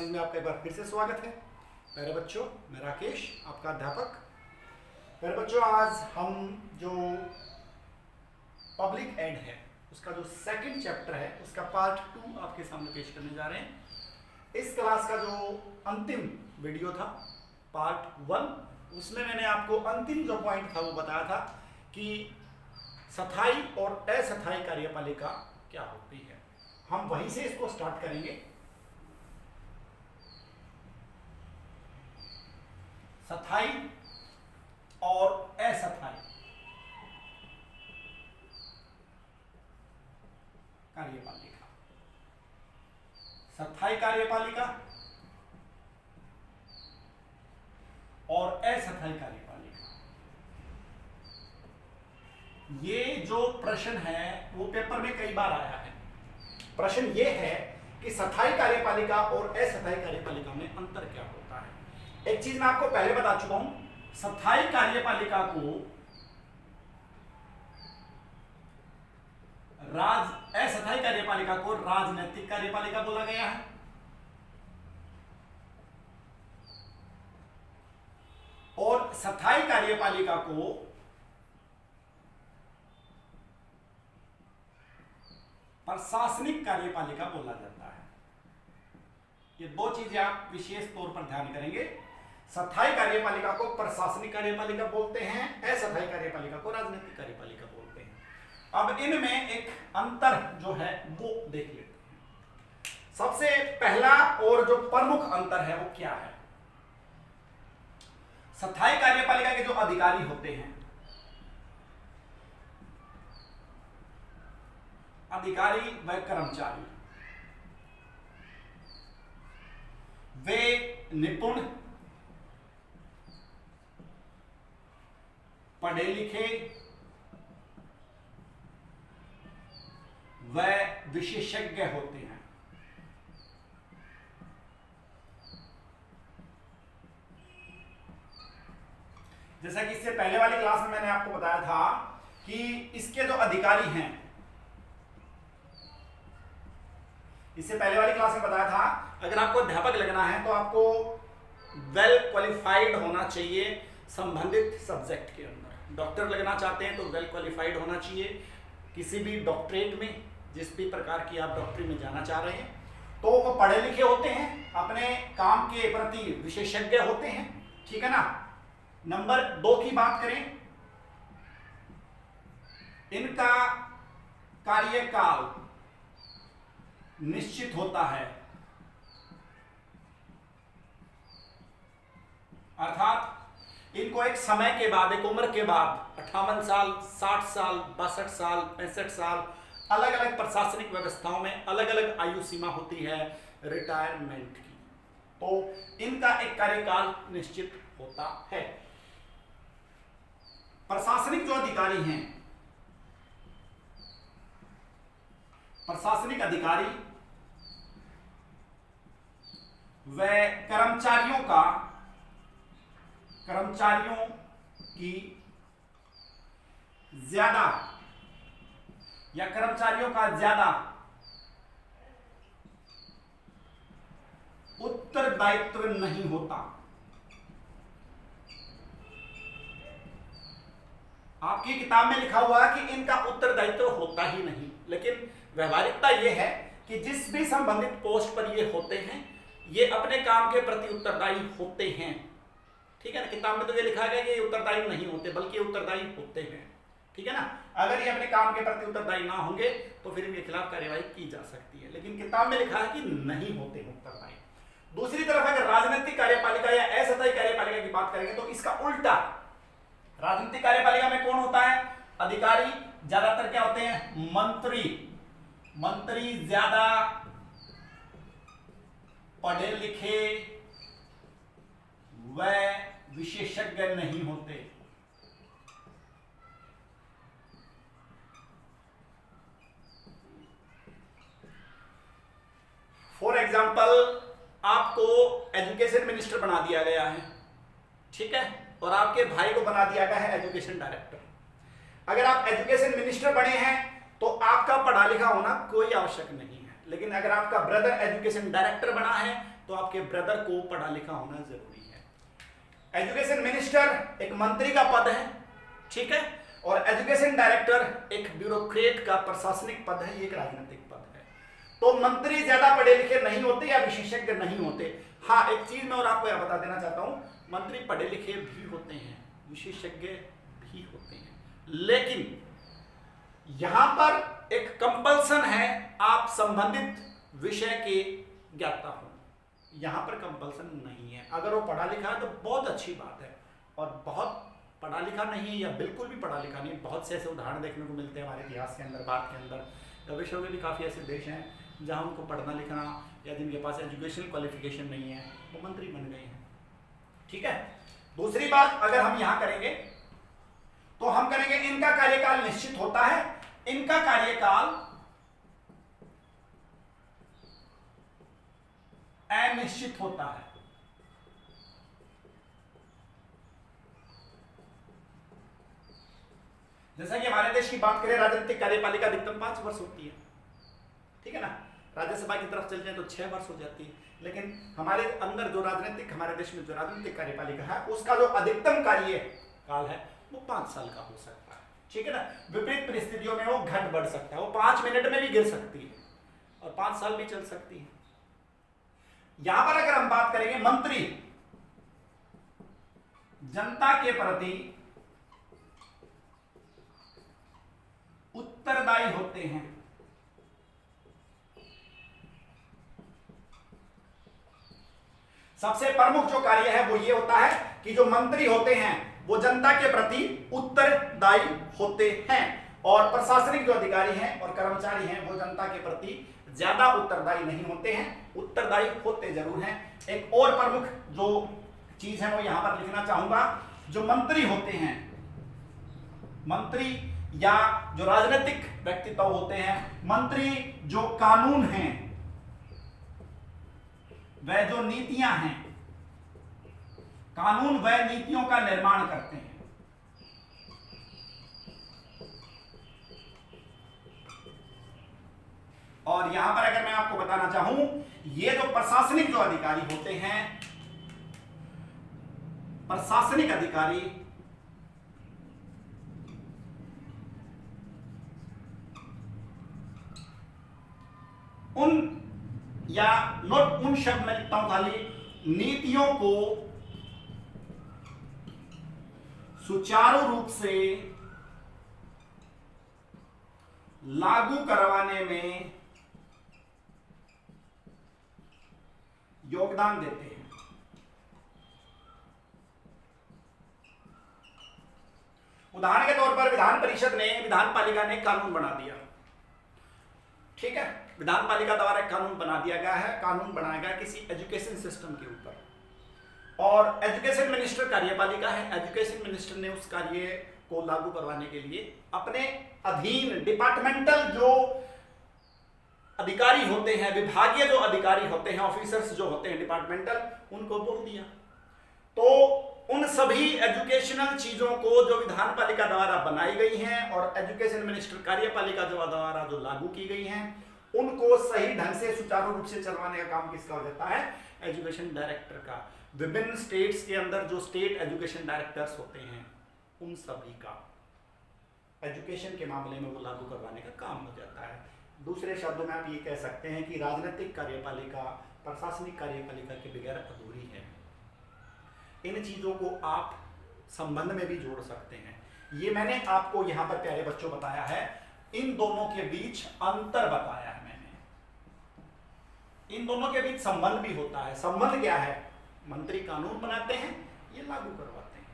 Classes में आपका एक बार फिर से स्वागत है। प्यारे बच्चों, मैं राकेश, आपका अध्यापक। प्यारे बच्चों, आज हम जो पब्लिक एड है उसका जो सेकंड चैप्टर है उसका पार्ट 2 आपके सामने पेश करने जा रहे हैं। इस क्लास का जो अंतिम वीडियो था पार्ट 1, उसमें मैंने आपको अंतिम जो पॉइंट था वो बताया था कि स्थायी और अस्थायी कार्यपालिका क्या होती है। हम वहीं से इसको स्टार्ट करेंगे। स्थायी और अस्थायी कार्यपालिका। स्थायी कार्यपालिका और अस्थायी कार्यपालिका, ये जो प्रश्न है वो पेपर में कई बार आया है। प्रश्न ये है कि स्थायी कार्यपालिका और अस्थायी कार्यपालिका में अंतर क्या होता है। एक चीज मैं आपको पहले बता चुका हूं, स्थायी कार्यपालिका को अस्थायी कार्यपालिका को राजनीतिक कार्यपालिका बोला गया है और स्थायी कार्यपालिका को प्रशासनिक कार्यपालिका बोला जाता है। ये दो चीजें आप विशेष तौर पर ध्यान करेंगे। स्थायी कार्यपालिका को प्रशासनिक कार्यपालिका बोलते हैं, अस्थायी कार्यपालिका को राजनीतिक कार्यपालिका बोलते हैं। अब इनमें एक अंतर जो है वो देख लेते हैं। सबसे पहला और जो प्रमुख अंतर है वो क्या है। स्थायी कार्यपालिका के जो अधिकारी होते हैं, अधिकारी व कर्मचारी, वे निपुण, पढ़े लिखे व विशेषज्ञ होते हैं। जैसा कि इससे पहले वाली क्लास में मैंने आपको बताया था कि इसके जो अधिकारी हैं, इससे पहले वाली क्लास में बताया था अगर आपको अध्यापक लगना है तो आपको वेल क्वालिफाइड होना चाहिए संबंधित सब्जेक्ट के अंदर। डॉक्टर लगना चाहते हैं तो वेल क्वालिफाइड होना चाहिए किसी भी डॉक्टरेट में, जिस भी प्रकार की आप डॉक्टरी में जाना चाह रहे हैं। तो वो पढ़े लिखे होते हैं, अपने काम के प्रति विशेषज्ञ होते हैं, ठीक है ना। नंबर 2 की बात करें, इनका कार्यकाल निश्चित होता है, अर्थात इनको एक समय के बाद, एक उम्र के बाद 58 साल, 60 साल, 62 साल, 65 साल, अलग अलग प्रशासनिक व्यवस्थाओं में अलग अलग आयु सीमा होती है रिटायरमेंट की। तो इनका एक कार्यकाल निश्चित होता है। प्रशासनिक जो अधिकारी हैं, प्रशासनिक अधिकारी व कर्मचारियों की ज्यादा या कर्मचारियों का ज्यादा उत्तरदायित्व नहीं होता। आपकी किताब में लिखा हुआ है कि इनका उत्तरदायित्व होता ही नहीं, लेकिन व्यवहारिकता यह है कि जिस भी संबंधित पोस्ट पर ये होते हैं ये अपने काम के प्रति उत्तरदायी होते हैं, ठीक है ना। किताब में तो ये लिखा गया कि ये उत्तरदायी नहीं होते बल्कि उत्तरदायी होते हैं, ठीक है ना। अगर ये अपने काम के प्रति उत्तरदायी ना होंगे तो फिर इनके खिलाफ कार्यवाही की जा सकती है, लेकिन किताब में लिखा है कि नहीं होते उत्तरदायी। दूसरी तरफ अगर राजनीतिक कार्यपालिका या अस्थायी कार्यपालिका की बात करेंगे तो इसका उल्टा। राजनीतिक कार्यपालिका में कौन होता है, अधिकारी ज्यादातर क्या होते हैं, मंत्री ज्यादा पढ़े लिखे व विशेषज्ञ नहीं होते। फॉर एग्जाम्पल, आपको एजुकेशन मिनिस्टर बना दिया गया है, ठीक है, और आपके भाई को बना दिया गया है एजुकेशन डायरेक्टर। अगर आप एजुकेशन मिनिस्टर बने हैं तो आपका पढ़ा लिखा होना कोई आवश्यक नहीं है, लेकिन अगर आपका ब्रदर एजुकेशन डायरेक्टर बना है तो आपके ब्रदर को पढ़ा लिखा होना जरूरी है। एजुकेशन मिनिस्टर एक मंत्री का पद है, ठीक है, और एजुकेशन डायरेक्टर एक ब्यूरोक्रेट का प्रशासनिक पद है, ये एक राजनीतिक पद है। तो मंत्री ज्यादा पढ़े लिखे नहीं होते या विशेषज्ञ नहीं होते। हाँ, एक चीज मैं और आपको यह बता देना चाहता हूं, मंत्री पढ़े लिखे भी होते हैं, विशेषज्ञ भी होते हैं, लेकिन यहां पर एक कंपल्सन है आप संबंधित विषय के ज्ञाता हो, यहां पर कंपल्सन नहीं है। अगर वो पढ़ा लिखा है तो बहुत अच्छी बात है, और बहुत पढ़ा लिखा नहीं है या बिल्कुल भी पढ़ा लिखा नहीं, बहुत से ऐसे उदाहरण देखने को मिलते हैं हमारे इतिहास के अंदर, भारत के अंदर, विश्व में भी काफ़ी ऐसे देश हैं जहां उनको पढ़ना लिखना या जिनके पास एजुकेशनल क्वालिफिकेशन नहीं है वो मंत्री बन गए हैं, ठीक है। दूसरी बात अगर हम यहां करेंगे तो हम करेंगे इनका कार्यकाल निश्चित होता है, इनका कार्यकाल अनिश्चित होता है। जैसा कि हमारे देश की बात करें, राजनीतिक कार्यपालिका अधिकतम 5 वर्ष होती है, ठीक है ना। राज्यसभा की तरफ चल जाए तो 6 वर्ष हो जाती है, लेकिन हमारे अंदर जो राजनीतिक, हमारे देश में जो राजनीतिक कार्यपालिका है उसका जो अधिकतम कार्यकाल है वो 5 साल का हो सकता है, ठीक है ना। विपरीत परिस्थितियों में वो घट बढ़ सकता है, वो 5 मिनट में भी गिर सकती है और 5 साल भी चल सकती है। यहां पर अगर हम बात करेंगे, मंत्री जनता के प्रति उत्तरदायी होते हैं। सबसे प्रमुख जो कार्य है वो ये होता है कि जो मंत्री होते हैं वो जनता के प्रति उत्तरदायी होते हैं, और प्रशासनिक जो अधिकारी हैं और कर्मचारी हैं वो जनता के प्रति ज्यादा उत्तरदायी नहीं होते हैं, उत्तरदायी होते जरूर हैं। एक और प्रमुख जो चीज है वो यहां पर लिखना चाहूंगा, जो मंत्री होते हैं, मंत्री या जो राजनीतिक व्यक्तित्व होते हैं, मंत्री जो कानून हैं वह जो नीतियां हैं, कानून व नीतियों का निर्माण करते हैं। और यहां पर अगर मैं आपको बताना चाहूं, ये जो प्रशासनिक जो अधिकारी होते हैं, प्रशासनिक अधिकारी उन या नोट उन शब्द में लिखता हूं खाली, नीतियों को सुचारू रूप से लागू करवाने में योगदान देते हैं। उदाहरण के तौर पर विधान परिषद ने, विधान पालिका ने कानून बना दिया, ठीक है, विधान पालिका द्वारा एक कानून बना दिया गया है, कानून बनाया गया किसी एजुकेशन सिस्टम के ऊपर, और एजुकेशन मिनिस्टर कार्यपालिका है, एजुकेशन मिनिस्टर ने उस कार्य को लागू करवाने के लिए अपने अधीन डिपार्टमेंटल जो अधिकारी होते हैं, विभागीय जो अधिकारी होते हैं, ऑफिसर्स जो होते हैं डिपार्टमेंटल, उनको बोल दिया। तो उन सभी एजुकेशनल चीजों को जो विधान पालिका द्वारा बनाई गई हैं और एजुकेशन मिनिस्टर कार्यपालिका द्वारा जो लागू की गई हैं, उनको सही ढंग से सुचारू रूप से चलवाने का काम किसका हो जाता है? एजुकेशन डायरेक्टर का। विभिन्न स्टेट्स के अंदर जो स्टेट एजुकेशन डायरेक्टर्स होते हैं, उन सभी का एजुकेशन के मामले में वो लागू करवाने का काम हो जाता है। दूसरे शब्दों में आप ये कह सकते हैं कि राजनीतिक कार्यपालिका प्रशासनिक कार्यपालिका के बगैर अधूरी है। इन चीजों को आप संबंध में भी जोड़ सकते हैं। ये मैंने आपको यहाँ पर प्यारे बच्चों बताया है, इन दोनों के बीच अंतर बताया है मैंने। इन दोनों के बीच संबंध भी होता है। संबंध क्या है? मंत्री कानून बनाते हैं, ये लागू करवाते हैं।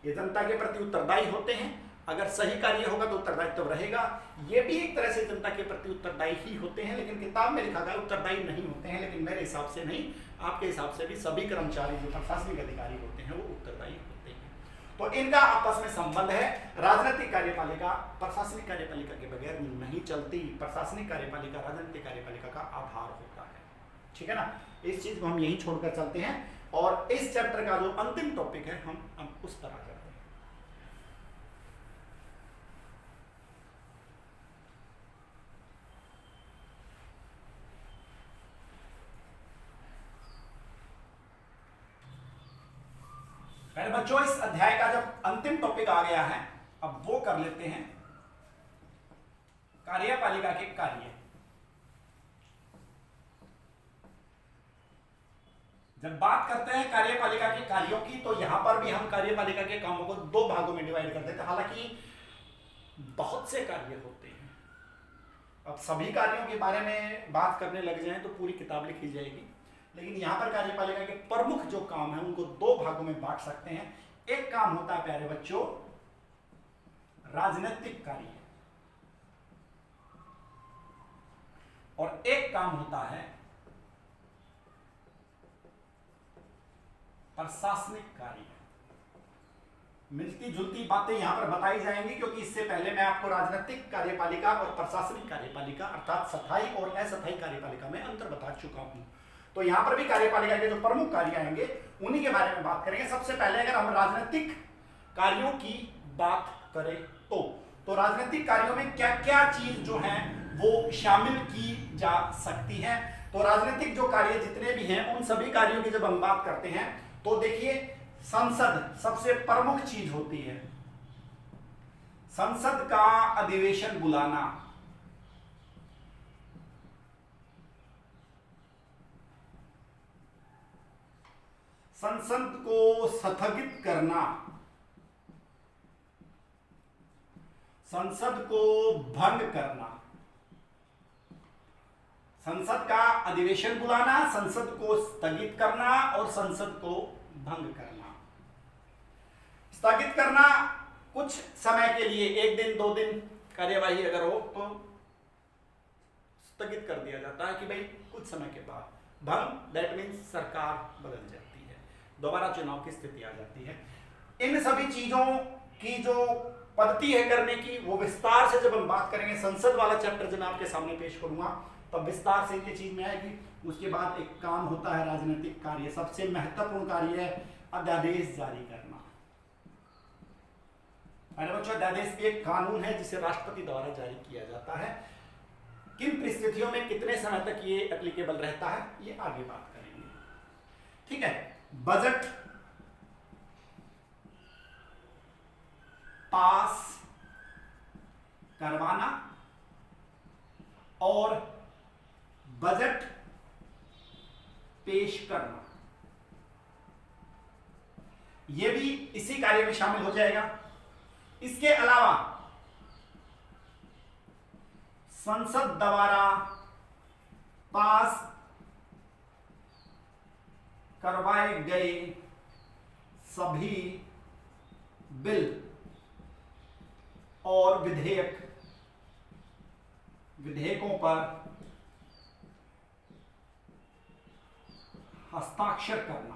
ये जनता के प्रति उत्तरदायी होते हैं, अगर सही कार्य होगा तो उत्तरदायित्व तो रहेगा। ये भी एक तरह से जनता के प्रति उत्तरदायी ही होते हैं, लेकिन किताब में लिखा गया उत्तरदायी नहीं होते हैं। लेकिन मेरे हिसाब से नहीं, आपके हिसाब से भी सभी कर्मचारी जो प्रशासनिक अधिकारी होते हैं वो उत्तरदायी होते हैं। तो इनका आपस में संबंध है। राजनीतिक कार्यपालिका प्रशासनिक कार्यपालिका के बगैर नहीं चलती। प्रशासनिक कार्यपालिका राजनीतिक कार्यपालिका का आधार होता है। ठीक है ना? इस चीज को हम यही छोड़कर चलते हैं और इस चैप्टर का जो अंतिम टॉपिक है हम उस पर आ जाते हैं। मेरे बच्चों, इस अध्याय का जब अंतिम टॉपिक आ गया है, अब वो कर लेते हैं कार्यपालिका के कार्य। जब बात करते हैं कार्यपालिका के कार्यों की, तो यहां पर भी हम कार्यपालिका के कामों को दो भागों में डिवाइड कर देते हैं। हालांकि बहुत से कार्य होते हैं, अब सभी कार्यों के बारे में बात करने लग जाएं तो पूरी किताब लिखी जाएगी, लेकिन यहां पर कार्यपालिका के प्रमुख जो काम है उनको दो भागों में बांट सकते हैं। एक काम होता है प्यारे बच्चों राजनीतिक कार्य, और एक काम होता है प्रशासनिक कार्य। मिलती जुलती बातें यहां पर बताई जाएंगी, क्योंकि इससे पहले मैं आपको राजनीतिक कार्यपालिका और प्रशासनिक कार्यपालिका अर्थात स्थायी और अस्थायी कार्यपालिका में अंतर बता चुका हूं। तो यहां पर भी कार्यपालिका के जो प्रमुख कार्य आएंगे उन्हीं के बारे में बात करेंगे। सबसे पहले अगर हम राजनीतिक कार्यों की बात करें तो राजनीतिक कार्यों में क्या क्या चीज जो है वो शामिल की जा सकती है। तो राजनीतिक जो कार्य जितने भी हैं उन सभी कार्यों की जब हम बात करते हैं तो देखिए, संसद सबसे प्रमुख चीज होती है। संसद का अधिवेशन बुलाना, संसद को स्थगित करना, संसद को भंग करना। संसद का अधिवेशन बुलाना, संसद को स्थगित करना और संसद को भंग करना। स्थगित करना कुछ समय के लिए, एक दिन दो दिन कार्यवाही अगर हो तो स्थगित कर दिया जाता है कि भाई कुछ समय के बाद। भंग दैट मीन्स सरकार बदल जाती है, दोबारा चुनाव की स्थिति आ जाती है। इन सभी चीजों की जो पद्धति है करने की, वो विस्तार से जब हम बात करेंगे, संसद वाला चैप्टर जब मैं आपके सामने पेश करूंगा तब विस्तार से ये चीज में आएगी। उसके बाद एक काम होता है राजनीतिक कार्य, सबसे महत्वपूर्ण कार्य है अध्यादेश जारी करना। अरे बच्चों, अध्यादेश एक कानून है जिसे राष्ट्रपति द्वारा जारी किया जाता है। किन परिस्थितियों में कितने समय तक ये एप्लीकेबल रहता है ये आगे बात करेंगे, ठीक है। बजट पास करवाना और बजट पेश करना, यह भी इसी कार्य में शामिल हो जाएगा। इसके अलावा संसद द्वारा पास करवाए गए सभी बिल और विधेयकों पर हस्ताक्षर करना,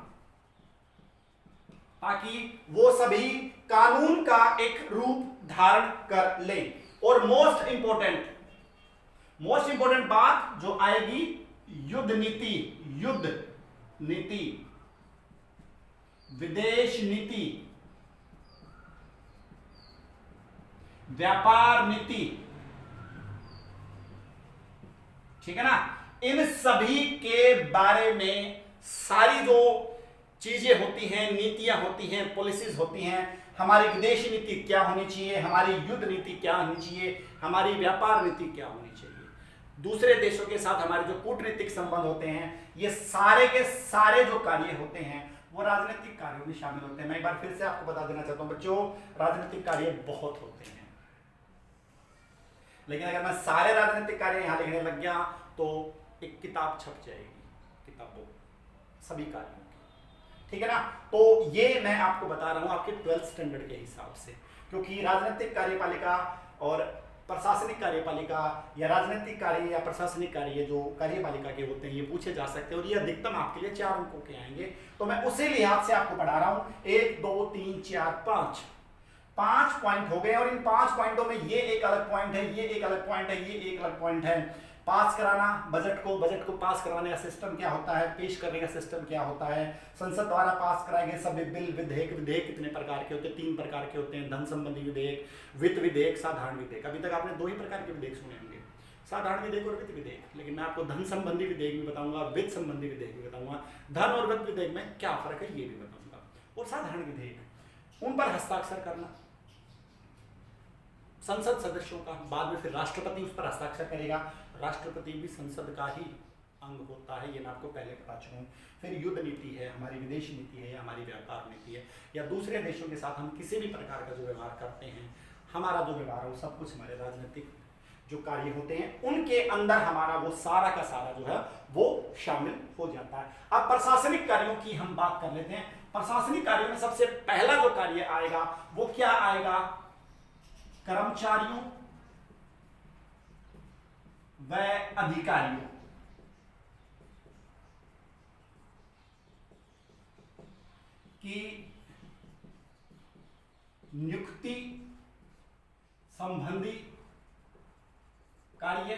ताकि वो सभी कानून का एक रूप धारण कर ले। और मोस्ट इंपोर्टेंट बात जो आएगी, युद्ध नीति, विदेश नीति, व्यापार नीति, ठीक है ना। इन सभी के बारे में सारी जो चीजें होती हैं, नीतियां होती हैं, पॉलिसीज होती हैं, हमारी विदेश नीति क्या होनी चाहिए, हमारी युद्ध नीति क्या होनी चाहिए, हमारी व्यापार नीति क्या होनी चाहिए, दूसरे देशों के साथ हमारे जो कूटनीतिक संबंध होते हैं, ये सारे के सारे जो कार्य होते हैं वो राजनीतिक कार्यों में शामिल होते हैं। मैं एक बार फिर से आपको बता देना चाहता हूं बच्चों, राजनीतिक कार्य बहुत होते हैं, लेकिन अगर मैं सारे राजनीतिक कार्य यहां लिखने लग गया तो एक किताब छप जाएगी, किताबों सभी कार्यों की, ठीक है ना। तो ये मैं आपको बता रहा हूं आपके 12th स्टैंडर्ड के हिसाब से, क्योंकि राजनीतिक कार्यपालिका और प्रशासनिक कार्यपालिका या राजनीतिक कार्य या प्रशासनिक कार्य जो कार्यपालिका के होते हैं ये पूछे जा सकते हैं, और ये अधिकतम आपके लिए 4 अंकों के आएंगे। तो मैं उसी लिहाज से आपको पढ़ा रहा हूं। 1 2 3 4 5 पॉइंट हो गए, और इन 5 पॉइंटों में ये एक अलग पॉइंट है, ये एक अलग पॉइंट है, ये एक अलग पॉइंट है। पास कराना बजट को पास करवाने का सिस्टम क्या होता है, पेश करने का सिस्टम क्या होता है, संसद द्वारा पास कराए गए सभी बिल, विधेयक कितने प्रकार के होते हैं, 3 प्रकार के होते हैं, धन संबंधी विधेयक, वित्त विधेयक, साधारण विधेयक। अभी तक आपने 2 ही प्रकार के विधेयक सुने होंगे, साधारण विधेयक और वित्त विधेयक, लेकिन मैं आपको धन संबंधी विधेयक भी बताऊंगा, वित्त संबंधी विधेयक भी बताऊंगा, धन और वित्त विधेयक में क्या फर्क है ये भी बताऊंगा। और साधारण विधेयक उन पर हस्ताक्षर करना संसद सदस्यों का, बाद में फिर राष्ट्रपति उस पर हस्ताक्षर करेगा। राष्ट्रपति भी संसद का ही अंग होता है, ये मैं आपको पहले बता चुका हूँ। फिर युद्ध नीति है, हमारी विदेशी नीति है, हमारी व्यापार नीति है, या दूसरे देशों के साथ हम किसी भी प्रकार का जो व्यवहार करते हैं, हमारा जो व्यवहार है वो सब कुछ हमारे राजनीतिक जो कार्य होते हैं उनके अंदर हमारा वो सारा का सारा जो है वो शामिल हो जाता है। अब प्रशासनिक कार्यों की हम बात कर लेते हैं। प्रशासनिक कार्यों में सबसे पहला जो कार्य आएगा वो क्या आएगा? कर्मचारियों व अधिकारियों की नियुक्ति संबंधी कार्य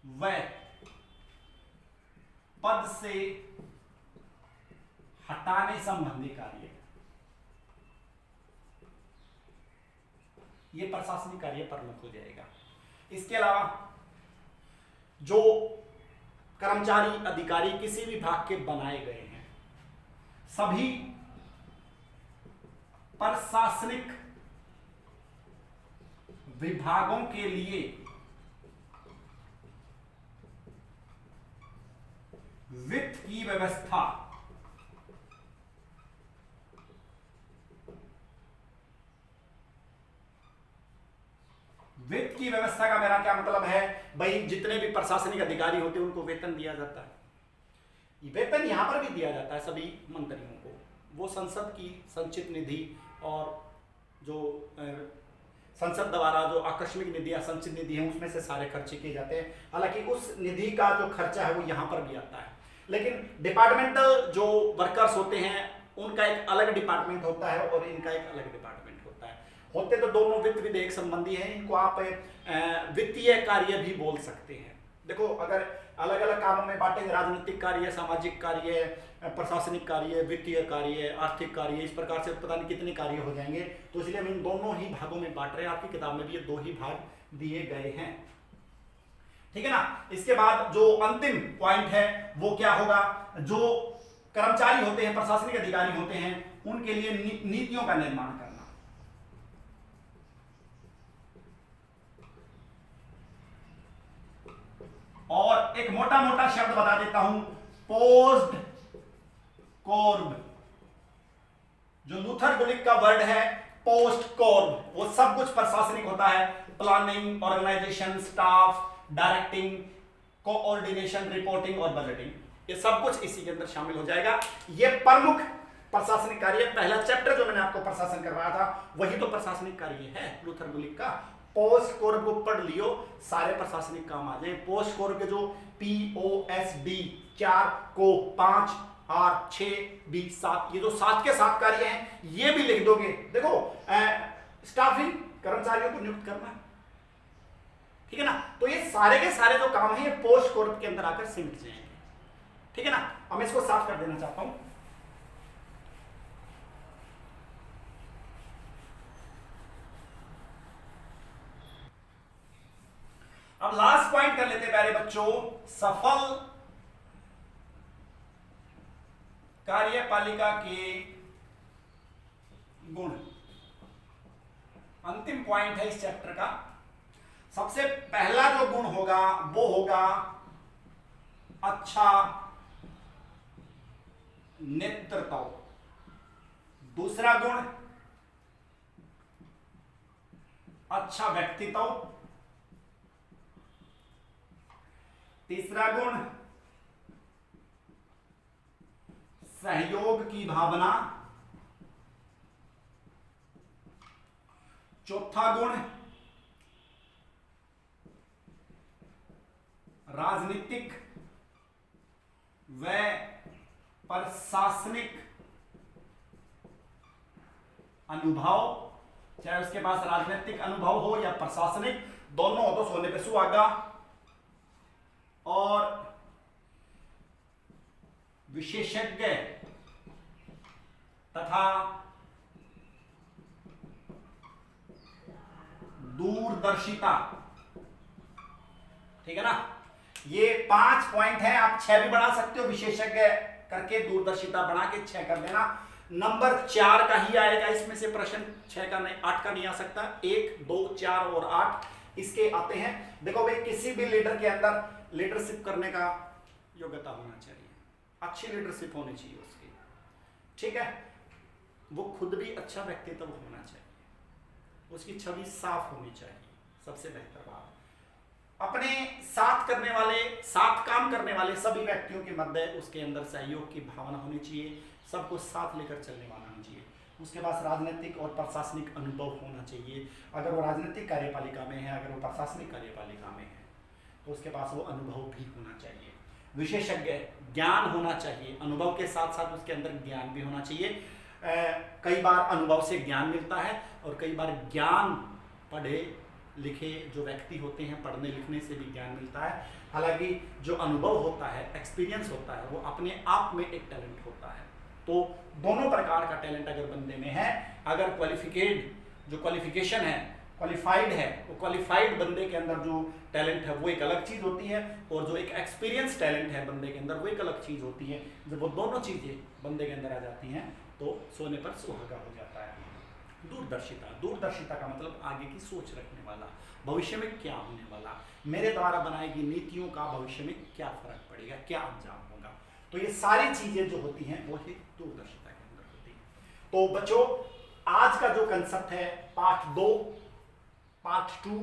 व पद से हटाने संबंधी कार्य, ये प्रशासनिक कार्य प्रमुख हो जाएगा। इसके अलावा जो कर्मचारी अधिकारी किसी भी विभाग के बनाए गए हैं, सभी प्रशासनिक विभागों के लिए वित्त की व्यवस्था वित्त की व्यवस्था का मेरा क्या मतलब है भाई? जितने भी प्रशासनिक अधिकारी होते हैं उनको वेतन दिया जाता है। वेतन यहां पर भी दिया जाता है सभी मंत्रियों को। वो संसद की संचित निधि और जो संसद द्वारा जो आकस्मिक निधि या संचित निधि है उसमें से सारे खर्चे किए जाते हैं। हालांकि उस निधि का जो खर्चा है वो यहाँ पर भी आता है, लेकिन डिपार्टमेंटल जो वर्कर्स होते हैं उनका एक अलग डिपार्टमेंट होता है और इनका एक अलग डिपार्टमेंट होता है। होते तो दोनों वित्त विधेयक संबंधी हैं, इनको आप वित्तीय कार्य भी बोल सकते हैं। देखो, अगर अलग अलग कामों में बांटेंगे, राजनीतिक कार्य, सामाजिक कार्य, प्रशासनिक कार्य, वित्तीय कार्य, आर्थिक कार्य, इस प्रकार से पता नहीं कितने कार्य हो जाएंगे। तो इसलिए हम इन दोनों ही भागों में बांट रहे हैं। आपकी किताब में भी ये दो ही भाग दिए गए हैं, ठीक है ना। इसके बाद जो अंतिम पॉइंट है वो क्या होगा? जो कर्मचारी होते हैं, प्रशासनिक अधिकारी होते हैं, उनके लिए नीतियों का निर्माण करना। और एक मोटा मोटा शब्द बता देता हूं, पोस्ट कोर्ब, जो लूथर गुलिक का वर्ड है पोस्ट कोर्ब, वो सब कुछ प्रशासनिक होता है। Planning, organisation, staff, directing, coordination, reporting और बजटिंग, ये सब कुछ इसी के अंदर शामिल हो जाएगा। ये प्रमुख प्रशासनिक कार्य, पहला चैप्टर जो मैंने आपको प्रशासन करवाया था वही तो प्रशासनिक कार्य है लूथर गुलिक का। पोस्ट कोर्ब को पढ़ लियो, सारे प्रशासनिक काम आ जाए। पोस्ट कोर्ब के जो POSD 4 को 5 R 6 B 7, ये जो 7 के 7 कार्य हैं ये भी लिख दोगे। देखो, स्टाफिंग, कर्मचारियों को नियुक्त करना, ठीक है ना। तो ये सारे के सारे जो काम है ये पोस्ट कोर्ब के अंदर आकर सिमट जाएंगे, ठीक है ना। अब मैं इसको साफ कर देना चाहता हूं। अब लास्ट पॉइंट कर लेते हैं प्यारे बच्चों, सफल कार्यपालिका के गुण। अंतिम पॉइंट है इस चैप्टर का। सबसे पहला जो गुण होगा वो होगा अच्छा नेतृत्व। दूसरा गुण अच्छा व्यक्तित्व। तीसरा गुण सहयोग की भावना। चौथा गुण राजनीतिक व प्रशासनिक अनुभव, चाहे उसके पास राजनीतिक अनुभव हो या प्रशासनिक, दोनों हो तो सोने पे सुहागा। और विशेषज्ञ तथा दूरदर्शिता, ठीक है ना। ये 5 पॉइंट हैं, आप 6 भी बढ़ा सकते हो। विशेषज्ञ करके दूरदर्शिता बना के 6 कर देना। नंबर 4 का ही आएगा इसमें से प्रश्न, 6 का नहीं, 8 का नहीं आ सकता। 1, 2, 4 और 8 इसके आते हैं। देखो भाई, किसी भी लीडर के अंदर लीडरशिप करने का योग्यता होना चाहिए, अच्छी लीडरशिप होनी चाहिए उसकी, ठीक है। वो खुद भी अच्छा व्यक्तित्व होना चाहिए, उसकी छवि साफ होनी चाहिए। सबसे बेहतर बात, अपने साथ करने वाले, साथ काम करने वाले सभी व्यक्तियों के मध्य उसके अंदर सहयोग की भावना होनी चाहिए, सबको साथ लेकर चलने वाला होना चाहिए। उसके पास राजनीतिक और प्रशासनिक अनुभव होना चाहिए। अगर वो राजनीतिक कार्यपालिका में है, अगर वो प्रशासनिक कार्यपालिका में है, तो उसके पास वो अनुभव भी होना चाहिए। विशेषज्ञ ज्ञान होना चाहिए, अनुभव के साथ साथ उसके अंदर ज्ञान भी होना चाहिए। कई बार अनुभव से ज्ञान मिलता है और कई बार ज्ञान पढ़े लिखे जो व्यक्ति होते हैं, पढ़ने लिखने से भी ज्ञान मिलता है। हालांकि जो अनुभव होता है, एक्सपीरियंस होता है, वो अपने आप में एक टैलेंट होता है। तो दोनों प्रकार का टैलेंट अगर बंदे में है, अगर क्वालिफिकेड जो क्वालिफिकेशन है, क्वालिफाइड है, वो क्वालिफाइड बंदे के अंदर जो टैलेंट है वो एक अलग चीज़ होती है, और जो एक एक्सपीरियंस टैलेंट है बंदे के अंदर वो एक अलग चीज़ होती है। जब वो दोनों चीज़ें बंदे के अंदर आ जाती हैं तो सोने पर सुहागा हो जाता है। दूरदर्शिता, दूरदर्शिता का मतलब आगे की सोच रखने वाला, भविष्य में क्या होने वाला, मेरे द्वारा बनाई गई नीतियों का भविष्य में क्या फर्क पड़ेगा, क्या अंजाम होगा। तो ये सारी चीजें जो होती हैं वो ही दूरदर्शिता के अंदर होती हैं। तो बच्चों, आज का जो कंसेप्ट है पार्ट 2, पार्ट 2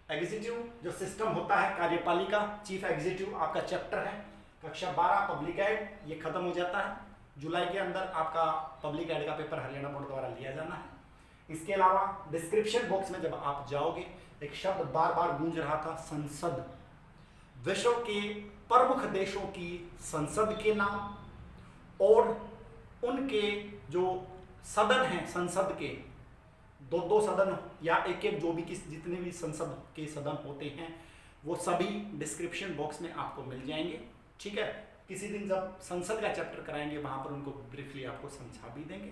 एग्जीक्यूटिव जो सिस्टम होता है, कार्यपालिका, चीफ एग्जीक्यूटिव आपका चैप्टर है। कक्षा 12 पब्लिक एड, ये खत्म हो जाता है। जुलाई के अंदर आपका पब्लिक एड का पेपर हरियाणा बोर्ड द्वारा लिया जाना है। इसके अलावा डिस्क्रिप्शन बॉक्स में जब आप जाओगे, एक शब्द बार बार गूंज रहा था, संसद। विश्व के प्रमुख देशों की संसद के नाम और उनके जो सदन हैं, संसद के 2-2 सदन या एक-एक जो भी जितने भी संसद के सदन होते हैं, वो सभी डिस्क्रिप्शन बॉक्स में आपको मिल जाएंगे, ठीक है। किसी दिन जब संसद का चैप्टर कराएंगे वहां पर उनको ब्रीफली आपको समझा भी देंगे।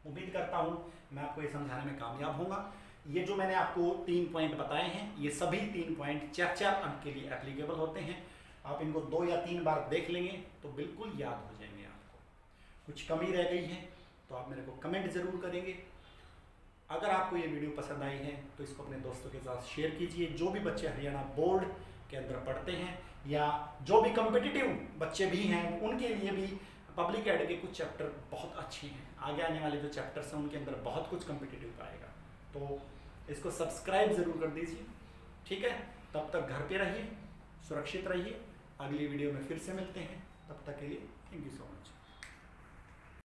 उम्मीद करता हूं मैं आपको ये समझाने में कामयाब होगा। ये जो मैंने आपको 3 पॉइंट बताए हैं, ये सभी 3 पॉइंट 4-4 अंक के लिए एप्लीकेबल होते हैं। आप इनको 2 या 3 बार देख लेंगे तो बिल्कुल याद हो जाएंगे आपको। कुछ कमी रह गई है तो आप मेरे को कमेंट जरूर करेंगे। अगर आपको ये वीडियो पसंद आई है तो इसको अपने दोस्तों के साथ शेयर कीजिए। जो भी बच्चे हरियाणा बोर्ड के अंदर पढ़ते हैं या जो भी कॉम्पिटिटिव बच्चे भी हैं, उनके लिए भी पब्लिक एड के कुछ चैप्टर बहुत अच्छे हैं। आगे आने वाले जो चैप्टर्स हैं उनके अंदर बहुत कुछ कॉम्पिटिटिव आएगा, तो इसको सब्सक्राइब ज़रूर कर दीजिए, ठीक है। तब तक घर पे रहिए, सुरक्षित रहिए। अगली वीडियो में फिर से मिलते हैं, तब तक के लिए थैंक यू सो मच।